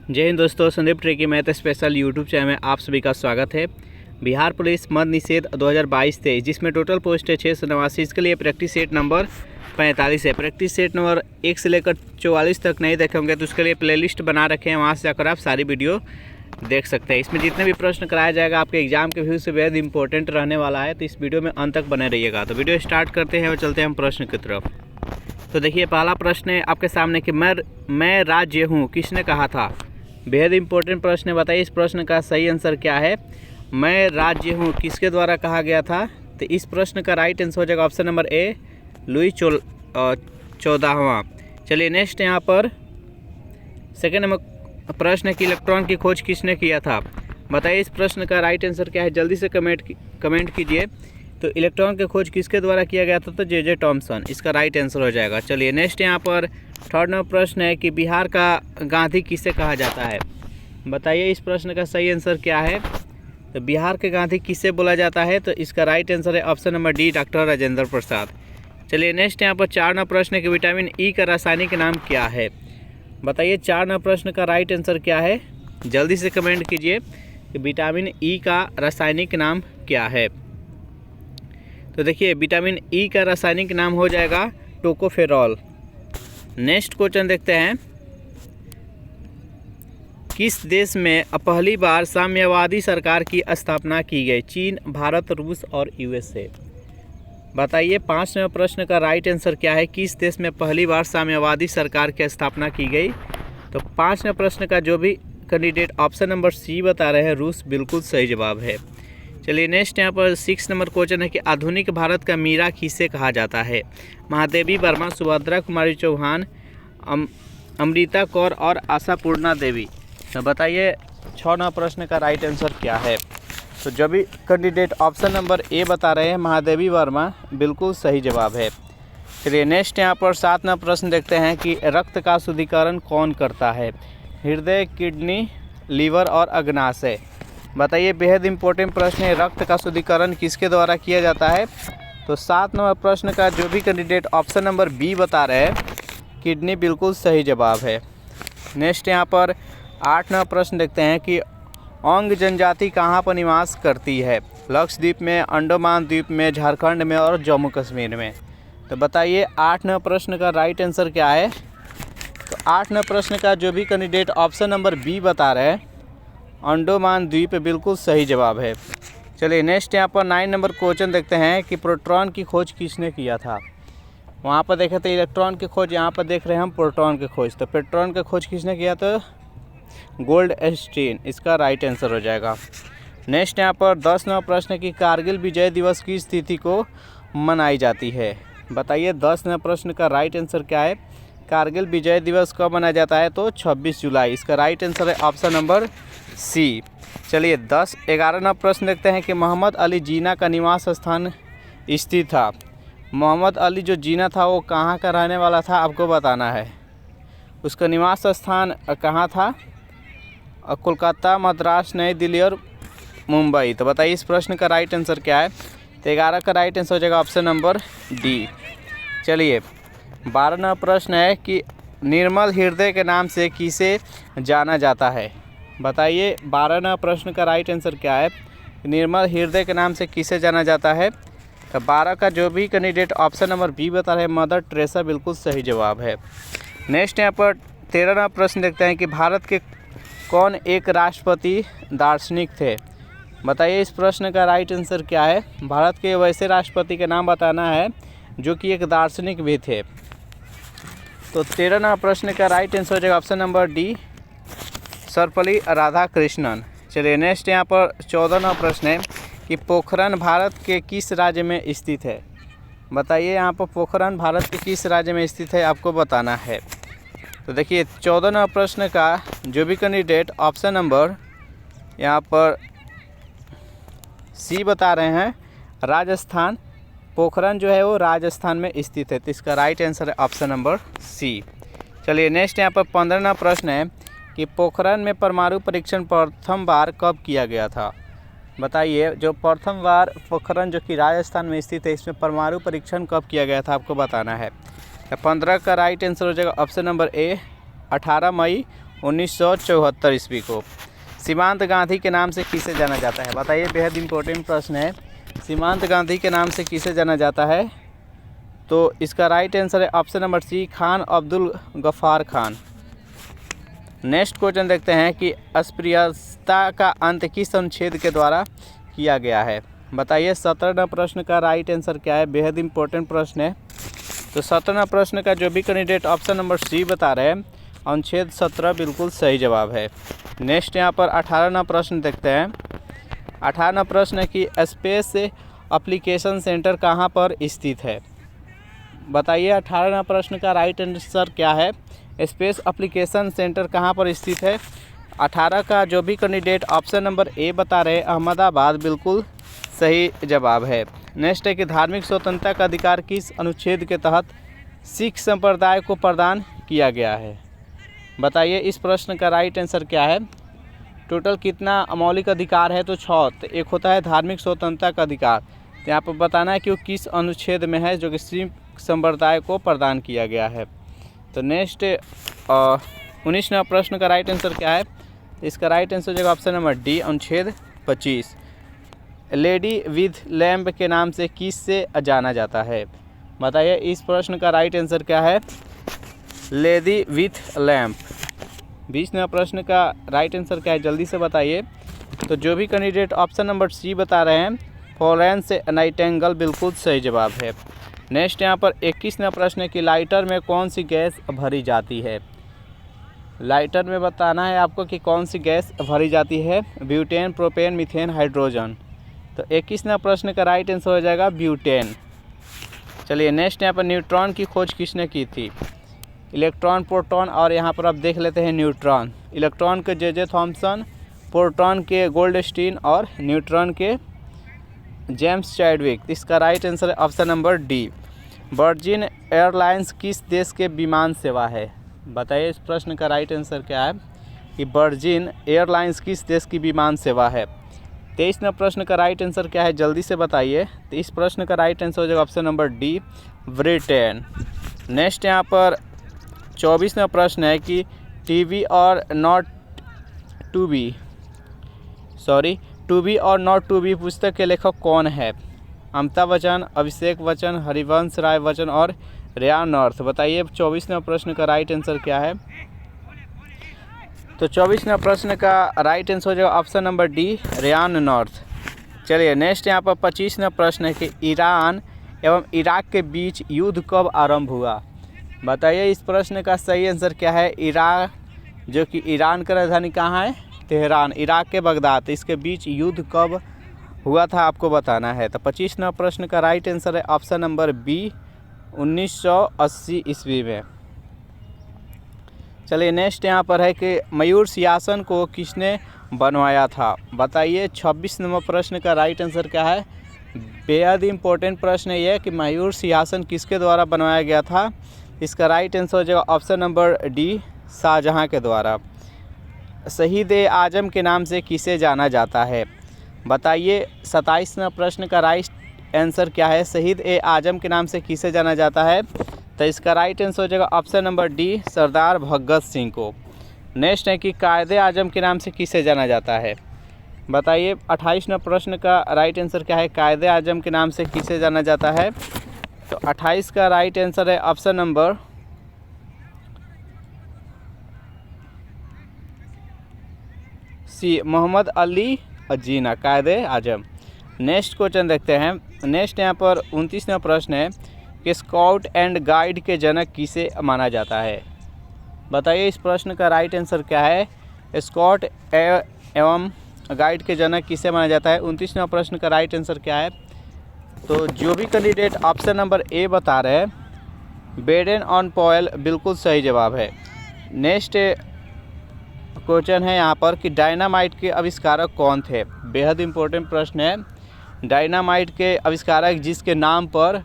जय हिंद दोस्तों, संदीप ट्रे की मैथ स्पेशल यूट्यूब चैनल में आप सभी का स्वागत है। बिहार पुलिस मद निषेध 2022-23 जिसमें टोटल पोस्ट है 689। इसके लिए प्रैक्टिस सेट नंबर 45 है। प्रैक्टिस सेट नंबर 1 से लेकर 44 तक नहीं देखे होंगे तो उसके लिए प्लेलिस्ट बना रखे हैं, वहाँ से जाकर आप सारी वीडियो देख सकते हैं। इसमें जितने भी प्रश्न कराया जाएगा आपके एग्जाम के व्यू से बेहद इंपॉर्टेंट रहने वाला है, तो इस वीडियो में अंत तक बने रहिएगा। तो वीडियो स्टार्ट करते हैं और चलते हैं हम प्रश्न की तरफ। तो देखिए, पहला प्रश्न है आपके सामने कि मैं राज्य हूँ, किसने कहा था। बेहद इंपॉर्टेंट प्रश्न है। बताइए इस प्रश्न का सही आंसर क्या है। मैं राज्य हूँ किसके द्वारा कहा गया था। तो इस प्रश्न का राइट आंसर हो जाएगा ऑप्शन नंबर ए, लुई 14वां। चलिए नेक्स्ट यहाँ पर सेकेंड नंबर प्रश्न है कि इलेक्ट्रॉन की खोज किसने किया था। बताइए इस प्रश्न का राइट आंसर क्या है, जल्दी से कमेंट कीजिए। तो इलेक्ट्रॉन की खोज किसके द्वारा किया गया था, तो जे टॉमसन, इसका राइट आंसर हो जाएगा। चलिए नेक्स्ट यहाँ पर थर्ड नंबर प्रश्न है कि बिहार का गांधी किसे कहा जाता है। बताइए इस प्रश्न का सही आंसर क्या है। तो बिहार के गांधी किसे बोला जाता है, तो इसका राइट आंसर है option number D, doctor Rajendra Prasad. चलिए नेक्स्ट यहाँ पर 4 नंबर प्रश्न है कि विटामिन ई का रासायनिक नाम क्या है। बताइए 4 नंबर प्रश्न का राइट आंसर क्या है, जल्दी से कमेंट कीजिए कि विटामिन ई का रासायनिक नाम क्या है। तो देखिए विटामिन ई का रासायनिक नाम हो जाएगा टोकोफेरॉल। नेक्स्ट क्वेश्चन देखते हैं, किस देश में पहली बार साम्यवादी सरकार की स्थापना की गई। चीन, भारत, रूस और यूएसए। बताइए 5 नंबर प्रश्न का राइट आंसर क्या है, किस देश में पहली बार साम्यवादी सरकार की स्थापना की गई। तो 5 नंबर प्रश्न का जो भी कैंडिडेट ऑप्शन नंबर सी बता रहे हैं, रूस, बिल्कुल सही जवाब है। चलिए नेक्स्ट यहाँ पर 6 नंबर क्वेश्चन है कि आधुनिक भारत का मीरा किसे कहा जाता है। महादेवी वर्मा, सुभद्रा कुमारी चौहान, अमृता कौर और आशापूर्णा देवी। तो बताइए 6 नंबर प्रश्न का राइट आंसर क्या है। तो जो भी कैंडिडेट ऑप्शन नंबर ए बता रहे हैं, महादेवी वर्मा, बिल्कुल सही जवाब है। चलिए नेक्स्ट यहाँ पर 7 नंबर प्रश्न देखते हैं कि रक्त का शुद्धिकरण कौन करता है। हृदय, किडनी, लीवर और अग्नाशय। बताइए बेहद इंपॉर्टेंट प्रश्न है, रक्त का शुद्धिकरण किसके द्वारा किया जाता है। तो 7 नंबर प्रश्न का जो भी कैंडिडेट ऑप्शन नंबर बी बता रहे हैं, किडनी, बिल्कुल सही जवाब है। नेक्स्ट यहाँ पर 8 नंबर प्रश्न देखते हैं कि ओंग जनजाति कहाँ पर निवास करती है। लक्षद्वीप में, अंडमान द्वीप में, झारखंड में और जम्मू कश्मीर में। तो बताइए 8 नंबर प्रश्न का राइट आंसर क्या है। तो 8 नंबर प्रश्न का जो भी कैंडिडेट ऑप्शन नंबर बी बता रहे हैं, अंडमान द्वीप, बिल्कुल सही जवाब है। चलिए नेक्स्ट यहाँ पर 9 नंबर क्वेश्चन देखते हैं कि प्रोटॉन की खोज किसने किया था। वहाँ पर देखे थे इलेक्ट्रॉन की खोज, यहाँ पर देख रहे हैं हम प्रोटॉन की खोज। तो प्रोटॉन की खोज किसने किया, तो गोल्डस्टीन, इसका राइट आंसर हो जाएगा। नेक्स्ट यहाँ पर 10 नंबर प्रश्न है कि कारगिल विजय दिवस की तिथि को मनाई जाती है। बताइए 10 नंबर प्रश्न का राइट आंसर क्या है। कारगिल विजय दिवस कब मनाया जाता है, तो 26 जुलाई, इसका राइट आंसर है ऑप्शन नंबर सी। चलिए 11 नंबर प्रश्न देखते हैं कि मोहम्मद अली जीना का निवास स्थान स्थित था। मोहम्मद अली जो जीना था वो कहाँ का रहने वाला था, आपको बताना है। उसका निवास स्थान कहाँ था, कोलकाता, मद्रास, नई दिल्ली और मुंबई। तो बताइए इस प्रश्न का राइट आंसर क्या है। तो 11 का राइट आंसर हो जाएगा ऑप्शन नंबर डी। चलिए 12 नंबर प्रश्न है कि निर्मल हृदय के नाम से किसे जाना जाता है। बताइए 12 नंबर प्रश्न का राइट आंसर क्या है। निर्मल हृदय के नाम से किसे जाना जाता है। तो 12 का जो भी कैंडिडेट ऑप्शन नंबर बी बता रहे हैं, मदर टेरेसा, बिल्कुल सही जवाब है। नेक्स्ट यहाँ पर 13 नंबर प्रश्न देखते हैं कि भारत के कौन एक राष्ट्रपति दार्शनिक थे। बताइए इस प्रश्न का राइट आंसर क्या है। भारत के वैसे राष्ट्रपति का नाम बताना है जो कि एक दार्शनिक भी थे। तो 13 नंबर प्रश्न का राइट आंसर हो जाएगा option number D, Sarvepalli Radhakrishnan. चलिए नेक्स्ट यहाँ पर 14 नंबर प्रश्न है कि पोखरण भारत के किस राज्य में स्थित है। बताइए यहाँ पर पोखरण भारत के किस राज्य में स्थित है, आपको बताना है। तो देखिए 14 नंबर प्रश्न का जो भी कैंडिडेट ऑप्शन नंबर यहाँ पर सी बता रहे हैं, राजस्थान, पोखरण जो है वो राजस्थान में स्थित है, तो इसका राइट आंसर है ऑप्शन नंबर सी। चलिए नेक्स्ट यहाँ पर 15 नंबर प्रश्न है कि पोखरण में परमाणु परीक्षण प्रथम बार कब किया गया था। बताइए जो प्रथम बार पोखरण जो कि राजस्थान में स्थित है, इसमें परमाणु परीक्षण कब किया गया था, आपको बताना है। 15 का राइट आंसर हो जाएगा ऑप्शन नंबर ए, 18 मई 1974 ईस्वी को। सीमांत गांधी के नाम से किसे जाना जाता है? बताइए, बेहद इंपॉर्टेंट प्रश्न है। सीमांत गांधी के नाम से किसे जाना जाता है? तो इसका राइट आंसर है option number C, Khan Abdul Ghaffar Khan. Next question देखते हैं कि अस्पृश्यता का अंत किस अनुच्छेद के द्वारा किया गया है? बताइए 17वां प्रश्न का राइट आंसर क्या है? बेहद इंपॉर्टेंट प्रश्न है। तो 17वां प्रश्न का जो भी कैंडिडेट ऑप्शन नंबर सी बता रहे हैं, अनुच्छेद 17 बिल्कुल सही जवाब है। नेक्स्ट यहाँ पर 18वां प्रश्न देखते हैं। 18वां प्रश्न है कि स्पेस एप्लीकेशन सेंटर कहाँ पर स्थित है? बताइए 18वां प्रश्न का राइट आंसर क्या है? स्पेस एप्लीकेशन सेंटर कहाँ पर स्थित है? 18 का जो भी कैंडिडेट ऑप्शन नंबर ए बता रहे हैं, अहमदाबाद, बिल्कुल सही जवाब है। नेक्स्ट है कि धार्मिक स्वतंत्रता का अधिकार किस अनुच्छेद के तहत सिख संप्रदाय को प्रदान किया गया है? बताइए इस प्रश्न का राइट आंसर क्या है? टोटल कितना मौलिक अधिकार है? तो 6। तो एक होता है धार्मिक स्वतंत्रता का अधिकार, तो यहाँ पर बताना है कि वो किस अनुच्छेद में है जो कि सिख संप्रदाय को प्रदान किया गया है। तो नेक्स्ट 19वां प्रश्न का राइट आंसर क्या है? इसका राइट आंसर हो जाएगा ऑप्शन नंबर डी, अनुच्छेद 25। लेडी विथ लैम्प के नाम से किससे जाना जाता है? बताइए इस प्रश्न का राइट आंसर क्या है? Lady with lamp. 20वां प्रश्न का राइट आंसर क्या है? जल्दी से बताइए। तो जो भी कैंडिडेट ऑप्शन नंबर सी बता रहे हैं, फ्लोरेंस नाइटिंगेल, बिल्कुल सही जवाब है। नेक्स्ट यहाँ पर 21वां प्रश्न है कि लाइटर में कौन सी गैस भरी जाती है? लाइटर में बताना है आपको कि कौन सी गैस भरी जाती है। Butane, propane, methane, hydrogen. तो 21वां प्रश्न का राइट आंसर हो जाएगा ब्यूटेन। चलिए नेक्स्ट यहाँ पर न्यूट्रॉन की खोज किसने की थी? इलेक्ट्रॉन, प्रोटॉन और यहाँ पर आप देख लेते हैं न्यूट्रॉन। इलेक्ट्रॉन के जे थॉम्सन, प्रोटॉन के गोल्डस्टीन और न्यूट्रॉन के जेम्स चैडविक। इसका राइट आंसर है option number D. Virgin airlines किस देश के विमान सेवा है? बताइए इस प्रश्न का राइट आंसर क्या है कि वर्जिन एयरलाइंस किस देश की विमान सेवा है? 23वां प्रश्न का राइट आंसर क्या है? जल्दी से बताइए। तो इस प्रश्न का राइट आंसर हो जाएगा option number D, Britain. Next यहाँ पर 24वां प्रश्न है कि टीवी और नॉट टू बी और नॉट टू बी पुस्तक के लेखक कौन है? अमिताभ बच्चन, अभिषेक बच्चन, हरिवंश राय बच्चन और रेयान नॉर्थ। बताइए 24वां प्रश्न का राइट आंसर क्या है? तो 24वां प्रश्न का राइट आंसर हो जाएगा option number D, Ryan North. चलिए नेक्स्ट यहाँ पर 25वां प्रश्न है कि ईरान एवं इराक के बीच युद्ध कब आरंभ हुआ? बताइए इस प्रश्न का सही आंसर क्या है? इराक, जो कि ईरान का राजधानी कहाँ है? तेहरान। इराक के बगदाद, इसके बीच युद्ध कब हुआ था आपको बताना है। तो 25वां प्रश्न का राइट आंसर है ऑप्शन नंबर बी, 1980 ईस्वी में। चलिए नेक्स्ट यहाँ पर है कि मयूर सिंहासन को किसने बनवाया था? बताइए 26वां प्रश्न का राइट आंसर क्या है? बेहद इंपॉर्टेंट प्रश्न है ये कि मयूर सिंहासन किसके द्वारा बनवाया गया था? इसका राइट आंसर हो जाएगा ऑप्शन नंबर डी, शाहजहाँ के द्वारा। शहीद ए आजम के नाम से किसे जाना जाता है? बताइए 27वां प्रश्न का राइट आंसर क्या है? शहीद ए आजम के नाम से किसे जाना जाता है? तो इसका राइट आंसर हो जाएगा ऑप्शन नंबर डी, सरदार भगत सिंह को। नेक्स्ट है कि कायदे आजम के नाम से किसे जाना जाता है? बताइए 28वां प्रश्न का राइट आंसर क्या है? कायदे आजम के नाम से किसे जाना जाता है? तो 28 का राइट आंसर है option number C, Mohammad Ali Jinnah, कायदे आजम। नेक्स्ट क्वेश्चन देखते हैं। नेक्स्ट यहाँ पर 29वां प्रश्न है कि स्काउट एंड गाइड के जनक किसे माना जाता है? बताइए इस प्रश्न का राइट आंसर क्या है? स्काउट एवं गाइड के जनक किसे माना जाता है? 29वां प्रश्न का राइट आंसर क्या है? तो जो भी कैंडिडेट ऑप्शन नंबर ए बता रहे हैं, बेडेन ऑन पॉयल, बिल्कुल सही जवाब है। नेक्स्ट क्वेश्चन है यहाँ पर कि डायनामाइट के आविष्कारक कौन थे? बेहद इंपॉर्टेंट प्रश्न है। डायनामाइट के आविष्कारक जिसके नाम पर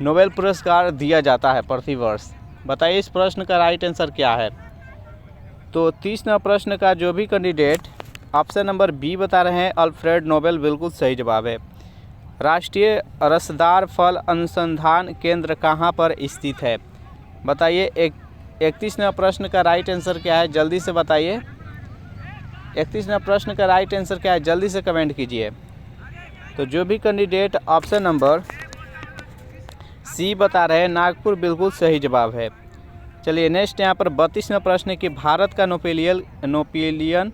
नोबेल पुरस्कार दिया जाता है प्रति वर्ष। बताइए इस प्रश्न का राइट आंसर क्या है? तो 30वां प्रश्न का जो भी कैंडिडेट ऑप्शन नंबर बी बता रहे हैं, अल्फ्रेड नोबेल, बिल्कुल सही जवाब है। राष्ट्रीय रसदार फल अनुसंधान केंद्र कहाँ पर स्थित है? बताइए 31वां प्रश्न का राइट आंसर क्या है, जल्दी से बताइए। 31वां प्रश्न का राइट आंसर क्या है, जल्दी से कमेंट कीजिए। तो जो भी कैंडिडेट ऑप्शन नंबर सी बता रहे हैं, नागपुर बिल्कुल सही जवाब है। चलिए नेक्स्ट यहाँ पर 32वां प्रश्न है कि भारत का नेपोलियन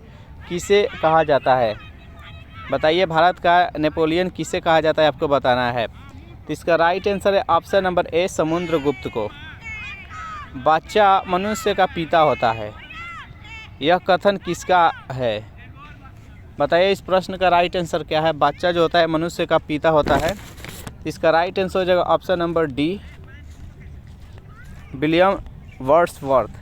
किसे कहा जाता है। बताइए भारत का नेपोलियन किसे कहा जाता है, आपको बताना है। तो इसका राइट आंसर है ऑप्शन नंबर ए, समुद्रगुप्त को। बच्चा मनुष्य का पिता होता है, यह कथन किसका है। बताइए इस प्रश्न का राइट आंसर क्या है। बच्चा जो होता है मनुष्य का पिता होता है। इसका राइट आंसर हो जाएगा option number D, William Wordsworth.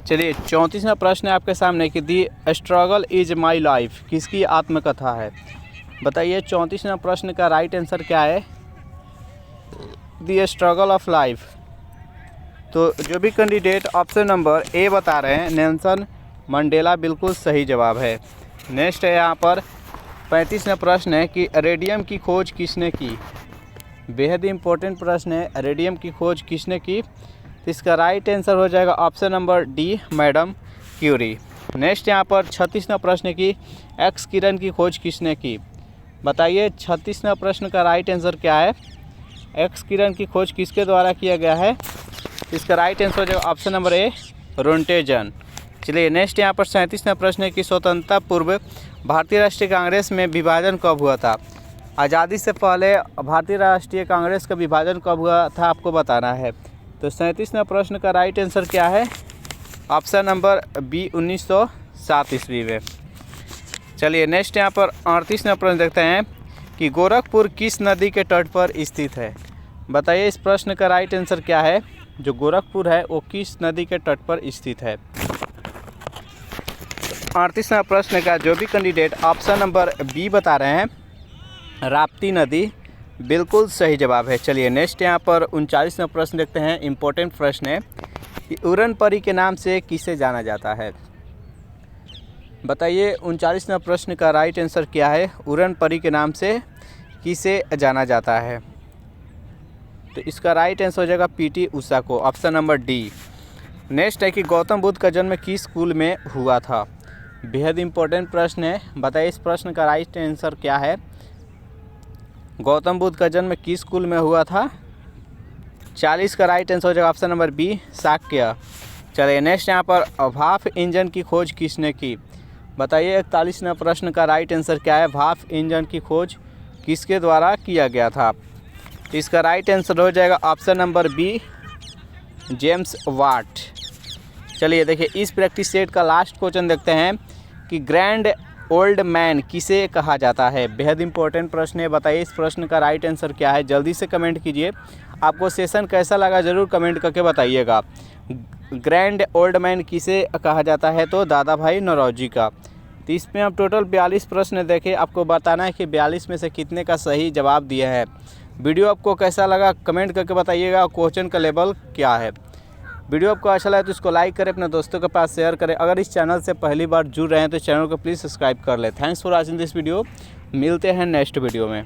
चलिए 34वां प्रश्न है आपके सामने कि दी स्ट्रगल इज माई लाइफ किसकी आत्मकथा है। बताइए 34वां प्रश्न का राइट आंसर क्या है, दी स्ट्रगल ऑफ लाइफ। तो जो भी कैंडिडेट ऑप्शन नंबर ए बता रहे हैं, नेल्सन मंडेला बिल्कुल सही जवाब है। नेक्स्ट है यहाँ पर 35वां प्रश्न है कि रेडियम की खोज किसने की। बेहद इंपॉर्टेंट प्रश्न है, रेडियम की खोज किसने की। तो इसका राइट आंसर हो जाएगा option number D, Madame Curie. Next यहाँ पर 36वां प्रश्न है कि एक्स किरण की खोज किसने की। बताइए 36वां प्रश्न का राइट आंसर क्या है, एक्स किरण की खोज किसके द्वारा किया गया है। इसका राइट आंसर हो जाएगा ऑप्शन नंबर ए, रोंटेजन। चलिए नेक्स्ट यहाँ पर 37वां प्रश्न है कि स्वतंत्रता पूर्व भारतीय राष्ट्रीय कांग्रेस में विभाजन कब हुआ था। आज़ादी से पहले भारतीय राष्ट्रीय कांग्रेस का विभाजन कब हुआ था, आपको बताना है। तो 37वां प्रश्न का राइट आंसर क्या है, ऑप्शन नंबर बी, 1907 ईस्वी में। चलिए नेक्स्ट यहाँ पर 38वां प्रश्न देखते हैं कि गोरखपुर किस नदी के तट पर स्थित है। बताइए इस प्रश्न का राइट आंसर क्या है, जो गोरखपुर है वो किस नदी के तट पर स्थित है। 38वां प्रश्न का जो भी कैंडिडेट ऑप्शन नंबर बी बता रहे हैं, राप्ती नदी बिल्कुल सही जवाब है। चलिए नेक्स्ट यहाँ पर 39वां प्रश्न देखते हैं, इम्पोर्टेंट प्रश्न है कि उड़न परी के नाम से किसे जाना जाता है। बताइए 39वां प्रश्न का राइट आंसर क्या है, उड़न परी के नाम से किसे जाना जाता है। तो इसका राइट आंसर हो जाएगा पीटी उषा को, ऑप्शन नंबर डी। नेक्स्ट है कि गौतम बुद्ध का जन्म किस स्कूल में हुआ था। बेहद इंपॉर्टेंट प्रश्न है, बताइए इस प्रश्न का राइट आंसर क्या है। गौतम बुद्ध का जन्म किस स्कूल में हुआ था। 40 का राइट आंसर हो जाएगा ऑप्शन नंबर बी, शाक्य। चलिए नेक्स्ट यहाँ पर भाप इंजन की खोज किसने की। बताइए 41वां प्रश्न का राइट आंसर क्या है, भाप इंजन की खोज किसके द्वारा किया गया था। इसका राइट आंसर हो जाएगा option number B, James Watt. चलिए देखिए इस प्रैक्टिस सेट का लास्ट क्वेश्चन देखते हैं कि ग्रैंड ओल्ड मैन किसे कहा जाता है। बेहद इंपॉर्टेंट प्रश्न है, बताइए इस प्रश्न का राइट आंसर क्या है, जल्दी से कमेंट कीजिए। आपको सेशन कैसा लगा ज़रूर कमेंट करके बताइएगा। ग्रैंड ओल्ड मैन किसे कहा जाता है, तो दादा भाई नौरोजी का। तो इसमें आप टोटल 42 प्रश्न देखे, आपको बताना है कि 42 में से कितने का सही जवाब दिया है। वीडियो आपको कैसा लगा कमेंट करके बताइएगा, क्वेश्चन का लेवल क्या है। वीडियो आपको अच्छा लगे तो इसको लाइक करें, अपने दोस्तों के पास शेयर करें। अगर इस चैनल से पहली बार जुड़ रहे हैं तो चैनल को प्लीज़ सब्सक्राइब कर लें। Thanks for watching this video, मिलते हैं नेक्स्ट वीडियो में।